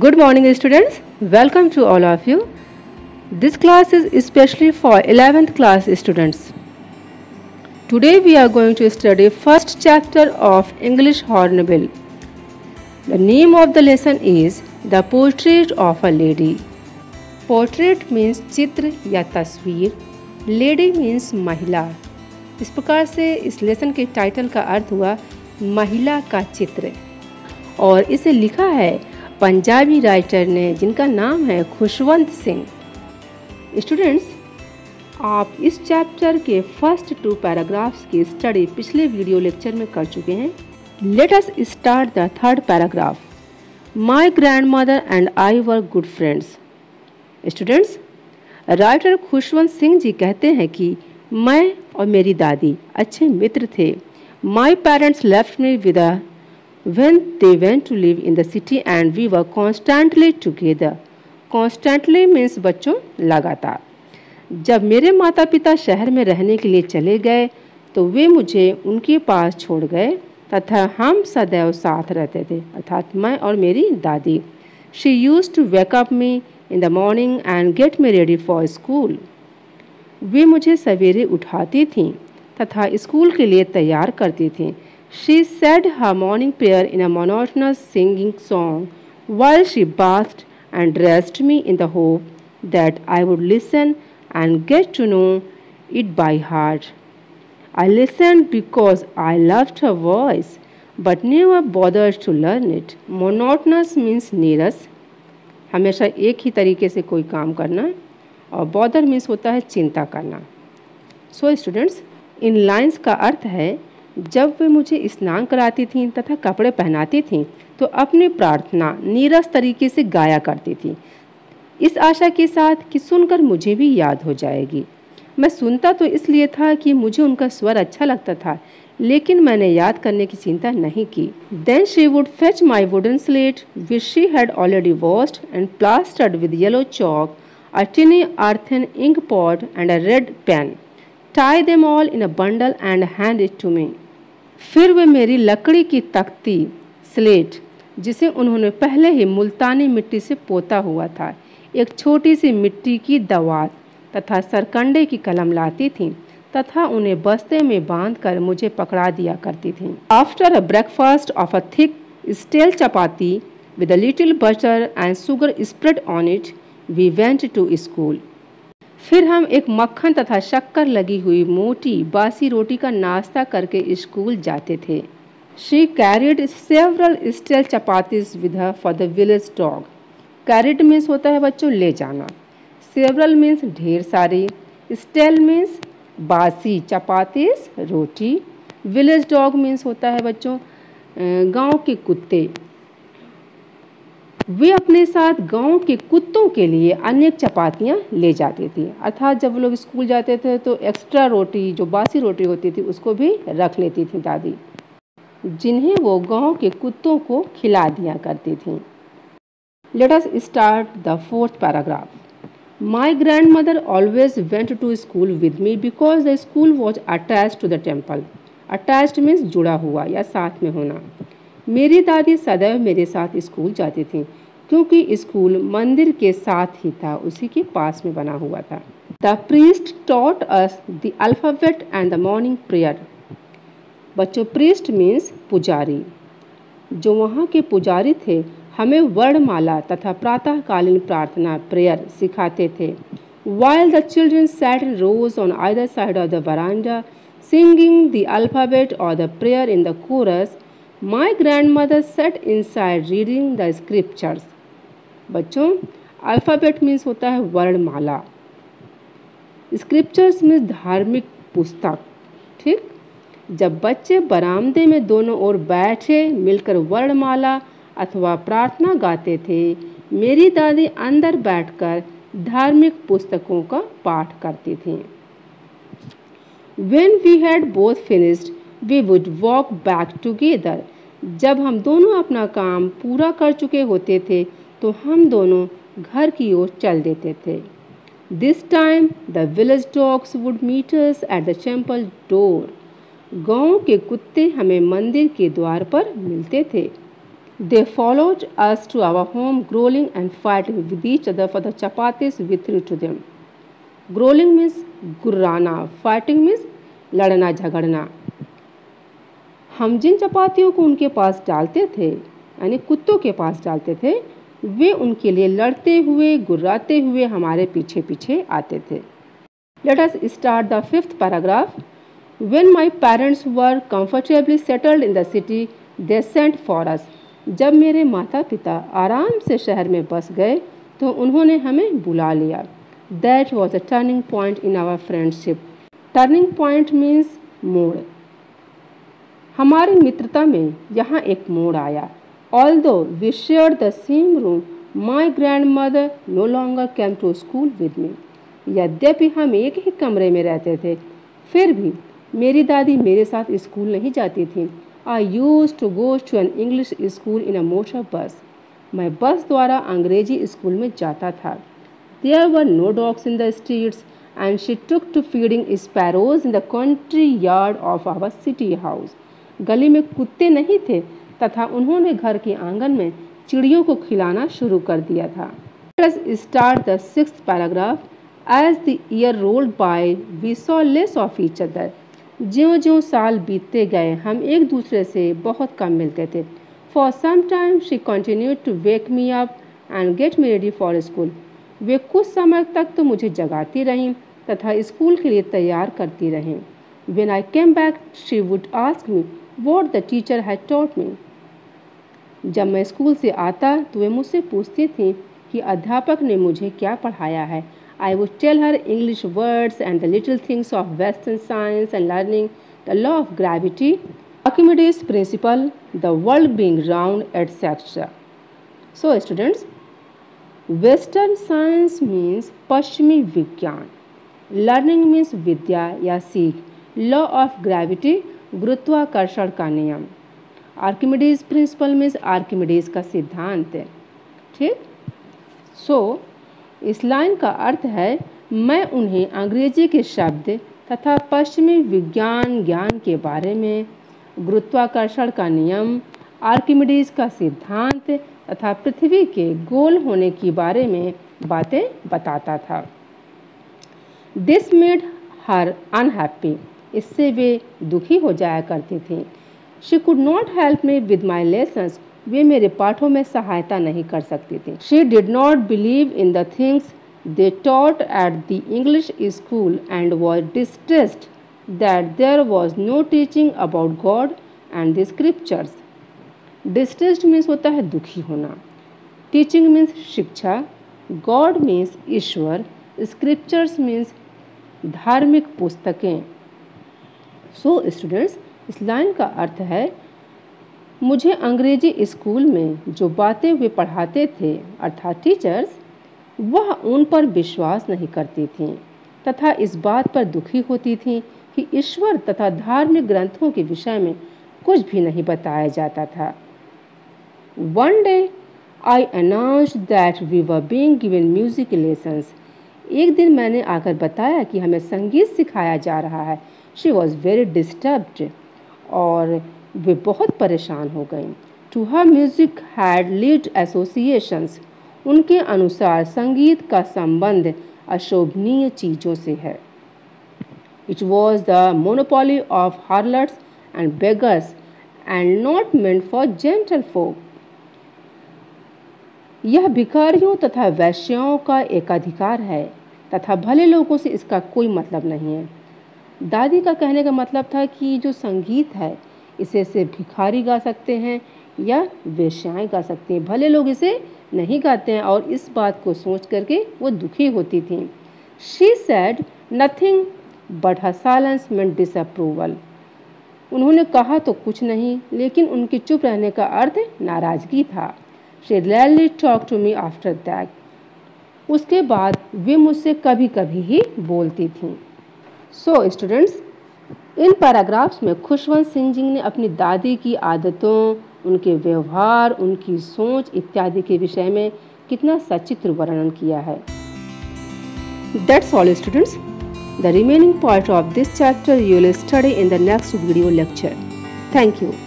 Good morning, students. Welcome to all of you. This class is especially for 11th class students. Today we are going to study first chapter of English Hornbill. The name of the lesson is The Portrait of a Lady. Portrait means चित्र या तस्वीर, lady means महिला. इस प्रकार से इस lesson के title का अर्थ हुआ महिला का चित्र और इसे लिखा है पंजाबी राइटर ने जिनका नाम है खुशवंत सिंह। स्टूडेंट्स, आप इस चैप्टर के फर्स्ट 2 पैराग्राफ्स की स्टडी पिछले वीडियो लेक्चर में कर चुके हैं। Let us start the third paragraph. My grandmother and I were good friends. Students, writer Khushwant Singh ji कहते हैं कि मैं और मेरी दादी अच्छे मित्र थे। My parents left me with when they went to live in the city and we were constantly together. Constantly means बच्चों लगातार। जब मेरे माता पिता शहर में रहने के लिए चले गए तो वे मुझे उनके पास छोड़ गए तथा हम सदैव साथ रहते थे, अर्थात मैं और मेरी दादी। She used to wake up me in the morning and get me ready for school. वे मुझे सवेरे उठाती थीं तथा स्कूल के लिए तैयार करती थीं। She said her morning prayer in a monotonous singing song while she bathed and dressed me in the hope that I would listen and get to know it by heart. I listened because I loved her voice but never bothered to learn it. Monotonous means नीरस, हमेशा एक ही तरीके से कोई काम करना, और bother means होता है चिंता करना। So students, इन लाइन्स का अर्थ है जब वे मुझे स्नान कराती थीं तथा कपड़े पहनाती थीं तो अपनी प्रार्थना नीरस तरीके से गाया करती थीं, इस आशा के साथ कि सुनकर मुझे भी याद हो जाएगी। मैं सुनता तो इसलिए था कि मुझे उनका स्वर अच्छा लगता था, लेकिन मैंने याद करने की चिंता नहीं की। Then she would fetch my wooden slate which she had already washed and plastered with yellow chalk, a tiny earthen ink pot and a red pen, tie them all in a bundle and hand it to me. फिर वे मेरी लकड़ी की तख्ती slate, जिसे उन्होंने पहले ही मुल्तानी मिट्टी से पोता हुआ था, एक छोटी सी मिट्टी की दवात तथा सरकंडे की कलम लाती थीं तथा उन्हें बस्ते में बांधकर मुझे पकड़ा दिया करती थीं। After a breakfast of a thick stale chapati with a little butter and sugar spread on it we went to school. फिर हम एक मक्खन तथा शक्कर लगी हुई मोटी बासी रोटी का नाश्ता करके स्कूल जाते थे। She carried several stale chapatis with her for the village dog. Carried means होता है बच्चों ले जाना, several means ढेर सारी, stale means बासी चपातीस रोटी, village dog means होता है बच्चों गांव के कुत्ते। वे अपने साथ गांव के कुत्तों के लिए अनेक चपातियां ले जाती थी, अर्थात जब लोग स्कूल जाते थे तो एक्स्ट्रा रोटी, जो बासी रोटी होती थी, उसको भी रख लेती थी दादी, जिन्हें वो गांव के कुत्तों को खिला दिया करती थी। Let us start the fourth paragraph. My grandmother always went to school with me because the school was attached to the temple. Attached means जुड़ा हुआ या साथ में होना। मेरी दादी सदैव मेरे साथ स्कूल जाती थी क्योंकि स्कूल मंदिर के साथ ही था, उसी के पास में बना हुआ था। The priest taught us the alphabet and the morning prayer. बच्चों, प्रीस्ट मीन्स पुजारी। जो वहाँ के पुजारी थे हमें वर्णमाला तथा प्रातःकालीन प्रार्थना प्रेयर सिखाते थे। While the children sat in rows on either side of the veranda singing the alphabet or the prayer in the chorus, My grandmother sat inside reading the scriptures. बच्चों, अल्फ़ाबेट मीन्स होता है वर्णमाला, scriptures means धार्मिक पुस्तक। ठीक, जब बच्चे बरामदे में दोनों ओर बैठे मिलकर वर्णमाला अथवा प्रार्थना गाते थे, मेरी दादी अंदर बैठकर धार्मिक पुस्तकों का पाठ करती थीं। When we had both finished, we would walk back together. जब हम दोनों अपना काम पूरा कर चुके होते थे तो हम दोनों घर की ओर चल देते थे। This time the village dogs would meet us at the temple door. गांव के कुत्ते हमें मंदिर के द्वार पर मिलते थे। They followed us to our home, growling and fighting with each other for the chapatis we threw to them. Growling means गुर्राना, fighting means लड़ना झगड़ना। हम जिन चपातियों को उनके पास डालते थे, यानी कुत्तों के पास डालते थे, वे उनके लिए लड़ते हुए गुर्राते हुए हमारे पीछे पीछे आते थे। Let us start the 5th paragraph. When my parents were comfortably settled in the city, they sent for us. जब मेरे माता पिता आराम से शहर में बस गए तो उन्होंने हमें बुला लिया। That was a turning point in our friendship. Turning point means मोड़। हमारी मित्रता में यहाँ एक मोड़ आया। Although we shared the same room, my grandmother no longer came to school with me. यद्यपि हम एक ही कमरे में रहते थे, फिर भी मेरी दादी मेरे साथ स्कूल नहीं जाती थी। I used to go to an English school in a motor bus. मैं बस द्वारा अंग्रेजी स्कूल में जाता था। There were no dogs in the streets and she took to feeding sparrows in the country yard of our city house. गली में कुत्ते नहीं थे तथा उन्होंने घर के आंगन में चिड़ियों को खिलाना शुरू कर दिया था। Let us start the 6th paragraph. As the year rolled by, we saw less of each other. ज्यों-ज्यों साल बीतते गए हम एक दूसरे से बहुत कम मिलते थे। For some time she continued to wake me up and get me ready for school. वे कुछ समय तक तो मुझे जगाती रहीं तथा स्कूल के लिए तैयार करती रहीं। When I came back, she would ask me what the teacher had taught me. जब मैं स्कूल से आता तो वे मुझसे पूछती थीं कि अध्यापक ने मुझे क्या पढ़ाया है। I would tell her English words and the little things of Western science and learning, the law of gravity, Archimedes' principle, the world being round, etc. So students, Western science means पश्चिमी विज्ञान, learning means विद्या या सीख, law of gravity गुरुत्वाकर्षण का नियम, Archimedes' principle means Archimedes का सिद्धांत। ठीक। सो इस लाइन का अर्थ है मैं उन्हें अंग्रेजी के शब्द तथा पश्चिमी विज्ञान ज्ञान के बारे में, गुरुत्वाकर्षण का नियम, आर्किमिडीज का सिद्धांत तथा पृथ्वी के गोल होने के बारे में बातें बताता था। This made her unhappy. इससे वे दुखी हो जाया करती थीं। She could not help me with my lessons. वे मेरे पाठों में सहायता नहीं कर सकती थी। She did not believe in the things they taught at the English school and was distressed that there was no teaching about God and the scriptures. Distressed means होता है दुखी होना। Teaching means शिक्षा। God means ईश्वर। Scriptures means धार्मिक पुस्तकें। So students, इस line का अर्थ है मुझे अंग्रेजी स्कूल में जो बातें वे पढ़ाते थे अर्थात टीचर्स, वह उन पर विश्वास नहीं करती थीं तथा इस बात पर दुखी होती थीं कि ईश्वर तथा धार्मिक ग्रंथों के विषय में कुछ भी नहीं बताया जाता था। One day I announced that we were being given music lessons. एक दिन मैंने आकर बताया कि हमें संगीत सिखाया जा रहा है। She was very disturbed और वे बहुत परेशान हो गईं। To her music had lived associations. उनके अनुसार संगीत का संबंध अशोभनीय चीज़ों से है। It was the monopoly of harlots and beggars and not meant for gentlefolk. यह भिखारियों तथा वैश्याओं का एकाधिकार है तथा भले लोगों से इसका कोई मतलब नहीं है। दादी का कहने का मतलब था कि जो संगीत है इसे सिर्फ भिखारी गा सकते हैं या वेश्याएं गा सकती हैं, भले लोग इसे नहीं गाते हैं और इस बात को सोच करके वो दुखी होती थी। She said nothing but her silence meant disapproval. उन्होंने कहा तो कुछ नहीं लेकिन उनके चुप रहने का अर्थ नाराज़गी था। She rarely talked to me after that. उसके बाद वे मुझसे कभी कभी ही बोलती थीं। So students, इन पैराग्राफ्स में खुशवंत सिंह जी ने अपनी दादी की आदतों, उनके व्यवहार, उनकी सोच इत्यादि के विषय में कितना सचित्र वर्णन किया है। That's all students. The remaining part of this chapter you will study in the next video lecture. Thank you.